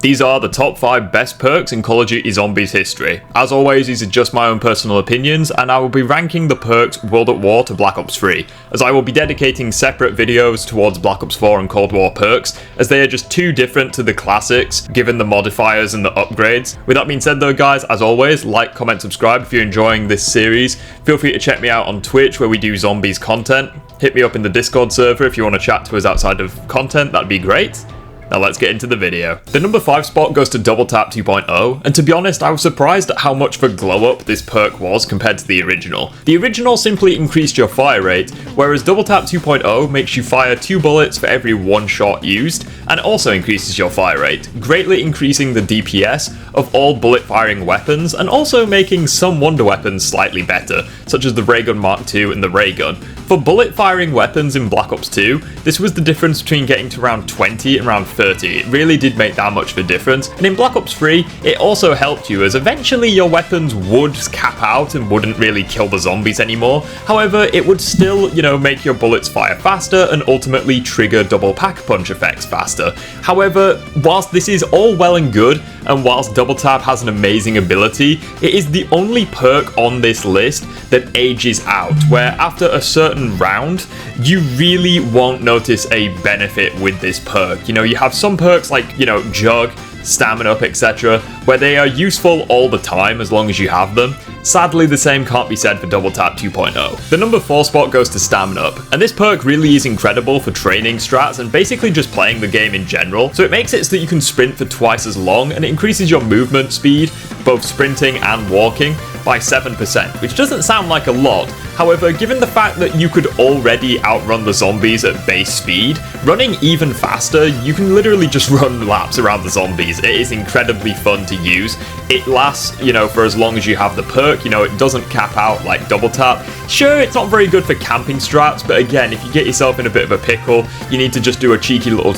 These are the top 5 best perks in Call of Duty Zombies history. As always, these are just my own personal opinions, and I will be ranking the perks World at War to Black Ops 3, as I will be dedicating separate videos towards Black Ops 4 and Cold War perks, as they are just too different to the classics, given the modifiers and the upgrades. With that being said though guys, as always, like, comment, subscribe if you're enjoying this series. Feel free to check me out on Twitch where we do zombies content. Hit me up in the Discord server if you want to chat to us outside of content, that'd be great. Now let's get into the video. The number 5 spot goes to Double Tap 2.0, and to be honest, I was surprised at how much of a glow up this perk was compared to the original. The original simply increased your fire rate, whereas Double Tap 2.0 makes you fire 2 bullets for every 1 shot used, and also increases your fire rate, greatly increasing the DPS of all bullet firing weapons, and also making some wonder weapons slightly better, such as the Ray Gun Mark II and the Ray Gun. For bullet firing weapons in Black Ops 2, this was the difference between getting to round 20 and round 30. It really did make that much of a difference. And in Black Ops 3, it also helped you, as eventually your weapons would cap out and wouldn't really kill the zombies anymore. However, it would still, make your bullets fire faster and ultimately trigger double pack-a-punch effects faster. However, whilst this is all well and good, and whilst Double Tap has an amazing ability, it is the only perk on this list that ages out, where after a certain round, you really won't notice a benefit with this perk. You have some perks like, Jug, Stamina Up, etc., where they are useful all the time as long as you have them. Sadly, the same can't be said for Double Tap 2.0. The number 4 spot goes to Stamina Up, and this perk really is incredible for training strats and basically just playing the game in general. So it makes it so that you can sprint for twice as long, and it increases your movement speed, both sprinting and walking, by 7%, which doesn't sound like a lot. However, given the fact that you could already outrun the zombies at base speed, running even faster, you can literally just run laps around the zombies. It is incredibly fun to use. It lasts, for as long as you have the perk. It doesn't cap out like Double Tap. Sure, it's not very good for camping strats, but again, if you get yourself in a bit of a pickle, you need to just do a cheeky little,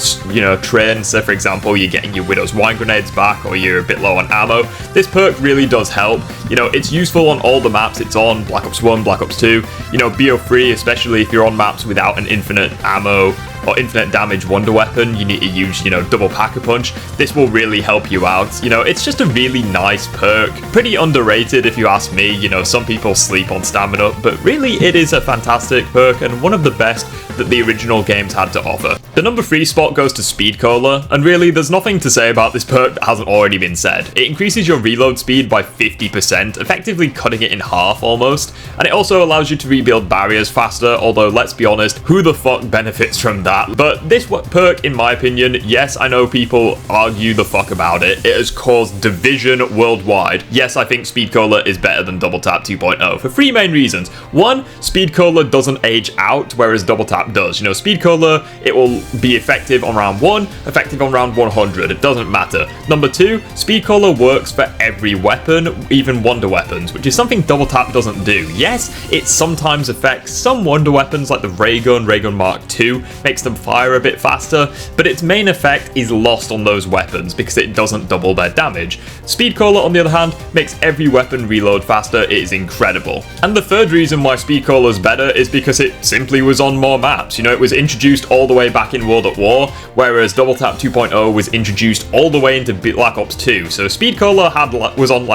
train. So for example, you're getting your Widow's Wine grenades back, or you're a bit low on ammo. This perk really does help. It's useful on all the maps it's on, Black Ops 1, Black Ops 2, BO3, especially if you're on maps without an infinite ammo or infinite damage wonder weapon, you need to use, double pack-a-punch. This will really help you out. It's just a really nice perk. Pretty underrated if you ask me. Some people sleep on Stamina, but really it is a fantastic perk and one of the best that the original games had to offer. The number 3 spot goes to Speed Cola, and really there's nothing to say about this perk that hasn't already been said. It increases your reload speed by 50%, effectively cutting it in half almost, and it also allows you to rebuild barriers faster, although let's be honest, who the fuck benefits from that? But this perk, in my opinion, yes, I know people argue the fuck about it, it has caused division worldwide. Yes, I think Speed Cola is better than Double Tap 2.0 for 3 main reasons. 1, Speed Cola doesn't age out, whereas Double Tap does. Speed Cola, it will be effective on round 1, effective on round 100, it doesn't matter. Number 2, Speed Cola works for every weapon, even wonder weapons, which is something Double Tap doesn't do. Yes, it sometimes affects some wonder weapons like the Ray Gun Mark II, makes them fire a bit faster, but its main effect is lost on those weapons because it doesn't double their damage. Speed Cola, on the other hand, makes every weapon reload faster. It is incredible. And the third reason why Speed Cola is better is because it simply was on more maps. It was introduced all the way back in World at War, whereas Double Tap 2.0 was introduced all the way into Black Ops 2. So Speed Cola was on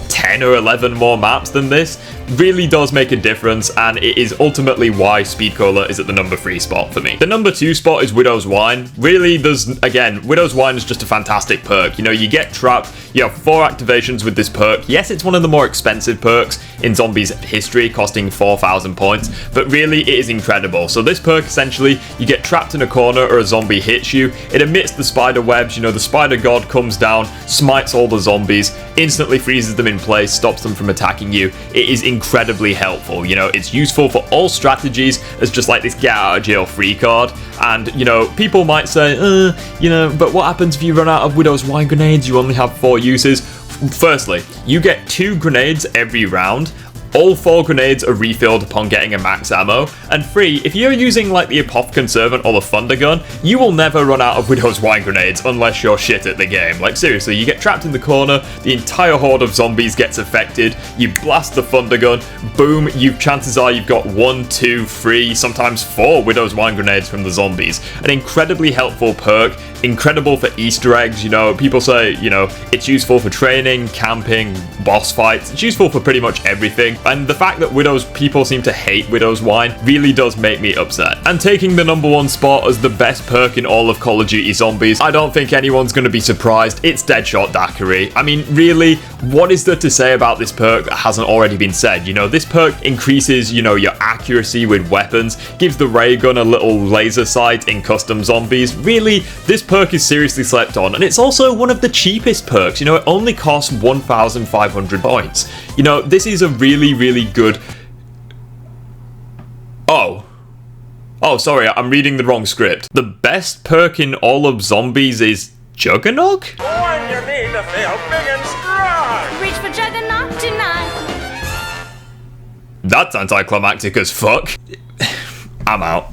10 or 11 more maps than this. Really does make a difference, and it is ultimately why Speed Cola is at the number 3 spot for me. The number 2 spot is Widow's Wine. Really, Widow's Wine is just a fantastic perk. You get trapped, you have 4 activations with this perk. Yes, it's one of the more expensive perks in Zombies history, costing 4,000 points, but really it is incredible. So this perk, essentially, you get trapped in a corner or a zombie hits you, it emits the spider webs, the spider god comes down, smites all the zombies, instantly freezes them in place, stops them from attacking you. It is incredibly helpful. It's useful for all strategies as just like this get out of jail free card. And people might say, but what happens if you run out of Widow's Wine grenades? You only have 4 uses. Firstly, you get 2 grenades every round. All 4 grenades are refilled upon getting a max ammo, and 3, if you're using like the Apothicon Servant or the Thunder Gun, you will never run out of Widow's Wine grenades unless you're shit at the game. Like seriously, you get trapped in the corner, the entire horde of zombies gets affected, you blast the Thunder Gun, boom, chances are you've got 1, 2, 3, sometimes 4 Widow's Wine grenades from the zombies. An incredibly helpful perk, incredible for Easter eggs, you know, people say, you know, it's useful for training, camping, boss fights, it's useful for pretty much everything, and the fact that people seem to hate Widow's Wine really does make me upset. And taking the #1 spot as the best perk in all of Call of Duty Zombies, I don't think anyone's going to be surprised, it's Deadshot Daiquiri. I mean, really, what is there to say about this perk that hasn't already been said? You know, this perk increases, you know, your accuracy with weapons, gives the ray gun a little laser sight in custom zombies. Really, this perk is seriously slept on, and it's also one of the cheapest perks. You know, it only costs 1,500 points. You know, this is a really, really good... Oh, sorry, I'm reading the wrong script. The best perk in all of Zombies is Juggernog? When you need to feel big and strong! Reach for Juggernaut tonight. That's anticlimactic as fuck. I'm out.